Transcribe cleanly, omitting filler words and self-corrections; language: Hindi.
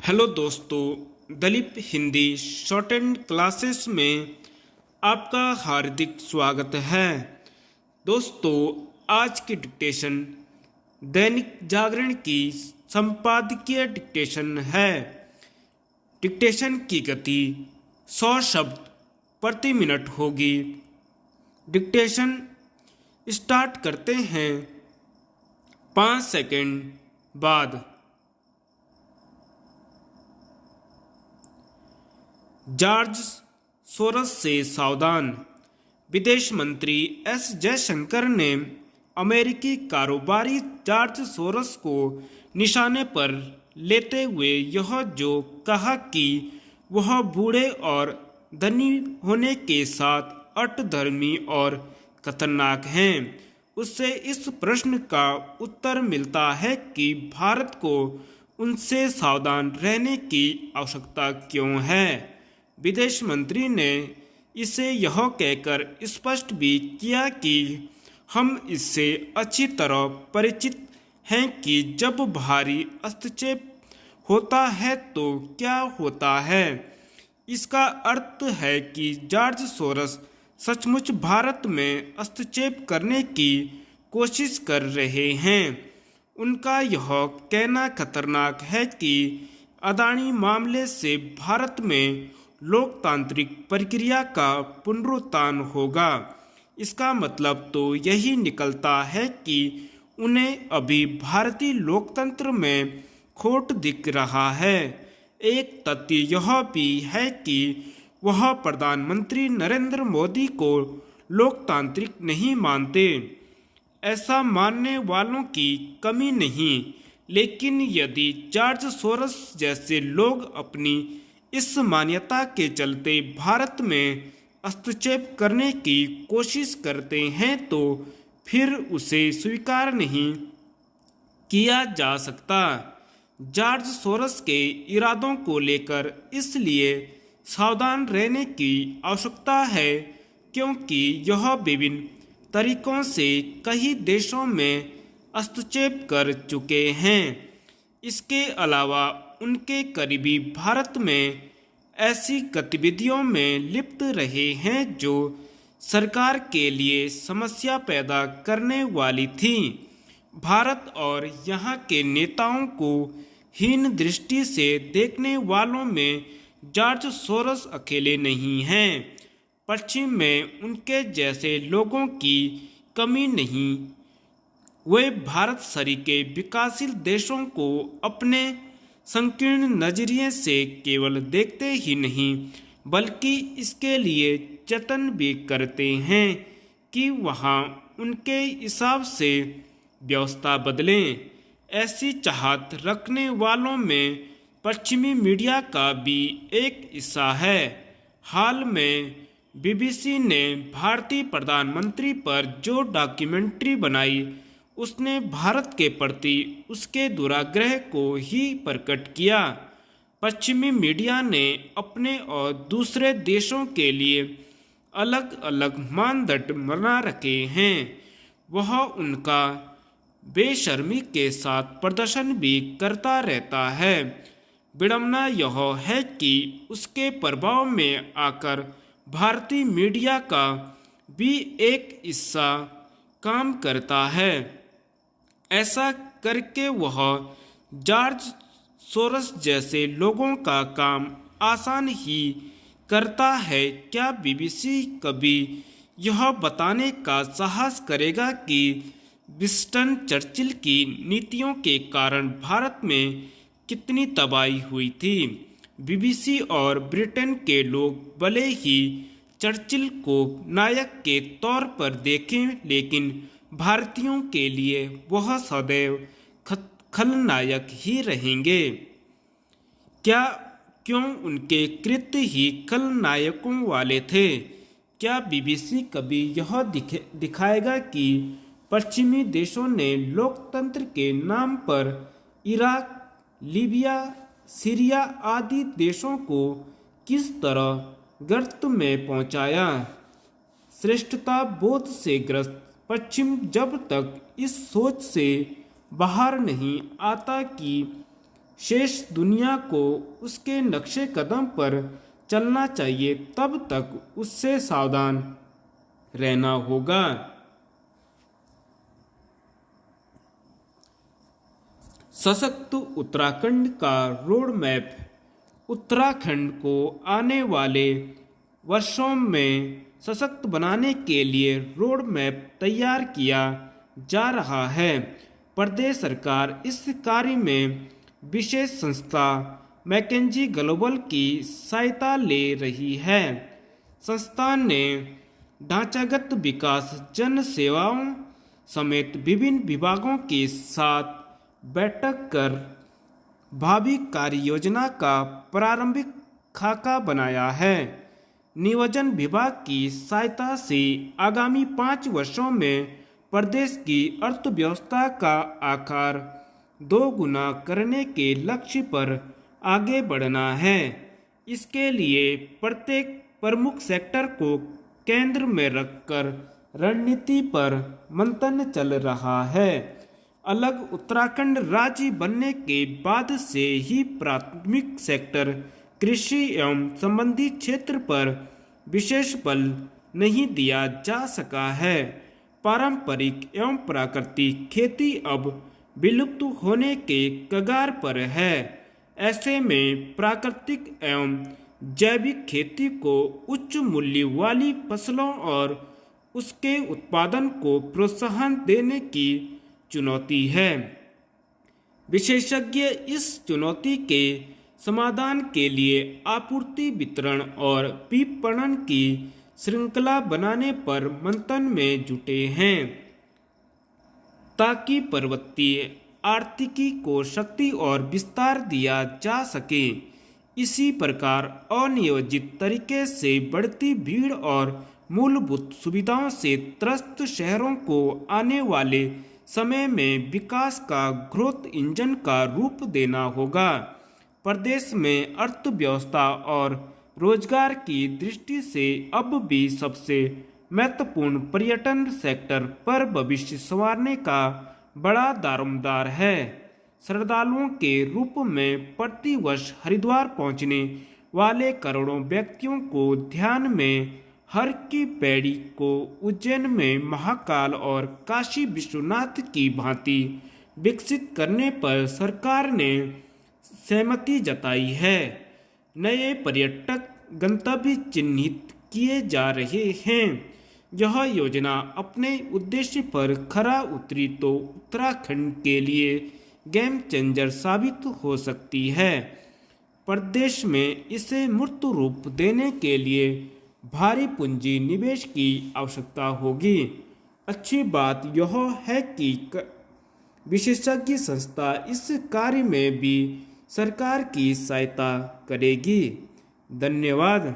हेलो दोस्तों, Dalip Hindi shorthand classes में आपका हार्दिक स्वागत है। दोस्तों, आज की डिक्टेशन दैनिक जागरण की संपादकीय डिक्टेशन है। डिक्टेशन की गति 100 शब्द प्रति मिनट होगी। डिक्टेशन स्टार्ट करते हैं 5 सेकंड बाद। जॉर्ज सोरस से सावधान। विदेश मंत्री एस जयशंकर ने अमेरिकी कारोबारी जॉर्ज सोरस को निशाने पर लेते हुए यह जो कहा कि वह बूढ़े और धनी होने के साथ अटधर्मी और खतरनाक हैं, उससे इस प्रश्न का उत्तर मिलता है कि भारत को उनसे सावधान रहने की आवश्यकता क्यों है। विदेश मंत्री ने इसे यह कहकर स्पष्ट भी किया कि हम इससे अच्छी तरह परिचित हैं कि जब भारी हस्तक्षेप होता है तो क्या होता है। इसका अर्थ है कि जॉर्ज सोरस सचमुच भारत में हस्तक्षेप करने की कोशिश कर रहे हैं। उनका यह कहना खतरनाक है कि अदानी मामले से भारत में लोकतांत्रिक प्रक्रिया का पुनरुत्थान होगा। इसका मतलब तो यही निकलता है कि उन्हें अभी भारतीय लोकतंत्र में खोट दिख रहा है। एक तथ्य यह भी है कि वह प्रधानमंत्री नरेंद्र मोदी को लोकतांत्रिक नहीं मानते। ऐसा मानने वालों की कमी नहीं, लेकिन यदि जॉर्ज सोरस जैसे लोग अपनी इस मान्यता के चलते भारत में हस्तक्षेप करने की कोशिश करते हैं तो फिर उसे स्वीकार नहीं किया जा सकता। जॉर्ज सोरस के इरादों को लेकर इसलिए सावधान रहने की आवश्यकता है क्योंकि यह विभिन्न तरीकों से कई देशों में हस्तक्षेप कर चुके हैं। इसके अलावा उनके करीबी भारत में ऐसी गतिविधियों में लिप्त रहे हैं जो सरकार के लिए समस्या पैदा करने वाली थी। भारत और यहाँ के नेताओं को हीन दृष्टि से देखने वालों में जॉर्ज सोरस अकेले नहीं हैं। पश्चिम में उनके जैसे लोगों की कमी नहीं। वे भारत सरीके विकासशील देशों को अपने संकीर्ण नजरिए से केवल देखते ही नहीं बल्कि इसके लिए जतन भी करते हैं कि वहाँ उनके हिसाब से व्यवस्था बदलें। ऐसी चाहत रखने वालों में पश्चिमी मीडिया का भी एक हिस्सा है। हाल में बीबीसी ने भारतीय प्रधानमंत्री पर जो डॉक्यूमेंट्री बनाई उसने भारत के प्रति उसके दुराग्रह को ही प्रकट किया। पश्चिमी मीडिया ने अपने और दूसरे देशों के लिए अलग अलग मानदंड बना रखे हैं। वह उनका बेशर्मी के साथ प्रदर्शन भी करता रहता है। विडंबना यह है कि उसके प्रभाव में आकर भारतीय मीडिया का भी एक हिस्सा काम करता है। ऐसा करके वह जॉर्ज सोरस जैसे लोगों का काम आसान ही करता है। क्या बीबीसी कभी यह बताने का साहस करेगा कि विंस्टन चर्चिल की नीतियों के कारण भारत में कितनी तबाही हुई थी? बीबीसी और ब्रिटेन के लोग भले ही चर्चिल को नायक के तौर पर देखें, लेकिन भारतीयों के लिए वह सदैव खलनायक ही रहेंगे। क्यों उनके कृत्य ही खलनायकों वाले थे? क्या बीबीसी कभी यह दिखाएगा कि पश्चिमी देशों ने लोकतंत्र के नाम पर इराक, लीबिया, सीरिया आदि देशों को किस तरह गर्त में पहुंचाया? श्रेष्ठता बोध से ग्रस्त पश्चिम जब तक इस सोच से बाहर नहीं आता कि शेष दुनिया को उसके नक्शे कदम पर चलना चाहिए, तब तक उससे सावधान रहना होगा। सशक्त उत्तराखंड का रोड मैप। उत्तराखंड को आने वाले वर्षों में सशक्त बनाने के लिए रोड मैप तैयार किया जा रहा है। प्रदेश सरकार इस कार्य में विशेष संस्था मैकेंजी ग्लोबल की सहायता ले रही है। संस्था ने ढांचागत विकास, जन सेवाओं समेत विभिन्न विभागों के साथ बैठक कर भावी कार्य योजना का प्रारंभिक खाका बनाया है। नियोजन विभाग की सहायता से आगामी 5 वर्षों में प्रदेश की अर्थव्यवस्था का आकार 2 गुना करने के लक्ष्य पर आगे बढ़ना है। इसके लिए प्रत्येक प्रमुख सेक्टर को केंद्र में रखकर रणनीति पर मंथन चल रहा है। अलग उत्तराखंड राज्य बनने के बाद से ही प्राथमिक सेक्टर कृषि एवं संबंधी क्षेत्र पर विशेष बल नहीं दिया जा सका है। पारंपरिक एवं प्राकृतिक खेती अब विलुप्त होने के कगार पर है। ऐसे में प्राकृतिक एवं जैविक खेती को उच्च मूल्य वाली फसलों और उसके उत्पादन को प्रोत्साहन देने की चुनौती है। विशेषज्ञ इस चुनौती के समाधान के लिए आपूर्ति, वितरण और विपणन की श्रृंखला बनाने पर मंथन में जुटे हैं, ताकि पर्वतीय आर्थिकी को शक्ति और विस्तार दिया जा सके। इसी प्रकार अनियोजित तरीके से बढ़ती भीड़ और मूलभूत सुविधाओं से त्रस्त शहरों को आने वाले समय में विकास का ग्रोथ इंजन का रूप देना होगा। प्रदेश में अर्थव्यवस्था और रोजगार की दृष्टि से अब भी सबसे महत्वपूर्ण पर्यटन सेक्टर पर भविष्य संवारने का बड़ा दारोमदार है। श्रद्धालुओं के रूप में प्रतिवर्ष हरिद्वार पहुंचने वाले करोड़ों व्यक्तियों को ध्यान में हर की पैड़ी को उज्जैन में महाकाल और काशी विश्वनाथ की भांति विकसित करने पर सरकार ने सहमति जताई है। नए पर्यटक गंतव्य चिन्हित किए जा रहे हैं। यह योजना अपने उद्देश्य पर खरा उतरी तो उत्तराखंड के लिए गेम चेंजर साबित हो सकती है। प्रदेश में इसे मूर्त रूप देने के लिए भारी पूंजी निवेश की आवश्यकता होगी। अच्छी बात यह है कि विशेषज्ञ संस्था इस कार्य में भी सरकार की सहायता करेगी। धन्यवाद।